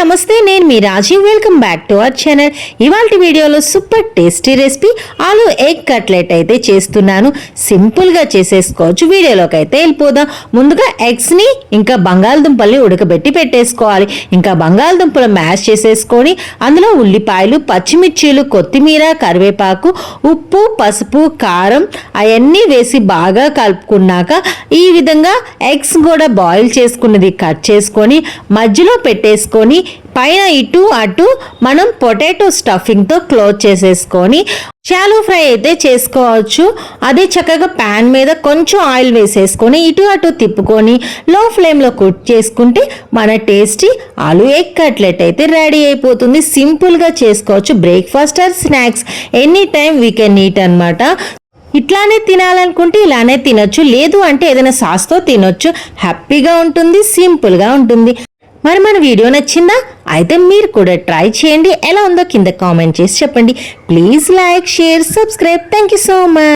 నమస్తే, నేను మీ Rajiv. Welcome back to our channel. ఇవాల్టి వీడియోలో super tasty recipe aloo egg cutlet అయితే చేస్తున్నాను. సింపుల్గా చేసేసుకోవచ్చు. వీడియోలోకి అయితే వెళ్ళిపోదాం. ముందుగా ఎగ్స్ని ఇంకా బంగాళదుంపల్ని ఉడకబెట్టి పెట్టేసుకోవాలి. ఇంకా బంగాళదుంపలు మ్యాష్ చేసేసుకొని అందులో ఉల్లిపాయలు, పచ్చిమిర్చీలు, కొత్తిమీర, కరివేపాకు, ఉప్పు, పసుపు, కారం అవన్నీ వేసి బాగా కలుపుకున్నాక ఈ విధంగా ఎగ్స్ కూడా బాయిల్ చేసుకున్నది కట్ చేసుకొని మధ్యలో పెట్టేసుకొని పైన ఇటు అటు మనం పొటాటో స్టఫింగ్తో క్లోజ్ చేసేసుకొని షాలో ఫ్రై అయితే చేసుకోవచ్చు. అదే చక్కగా ప్యాన్ మీద కొంచెం ఆయిల్ వేసేసుకొని ఇటు అటు తిప్పుకొని లో ఫ్లేమ్లో కుక్ చేసుకుంటే మన టేస్టీ ఆలు ఎగ్ కట్లెట్ అయితే రెడీ అయిపోతుంది. సింపుల్గా చేసుకోవచ్చు. Breakfast or snacks any time we can eat అనమాట. ఇట్లానే తినాలనుకుంటే ఇలానే తినొచ్చు, లేదు అంటే ఏదైనా సాస్తో తినొచ్చు. హ్యాపీగా ఉంటుంది, సింపుల్గా ఉంటుంది. మరి మన వీడియో నచ్చిందా? అయితే మీరు కూడా ట్రై చేయండి. ఎలా ఉందో కింద కామెంట్ చేసి చెప్పండి. Please like, share, subscribe. Thank you so much.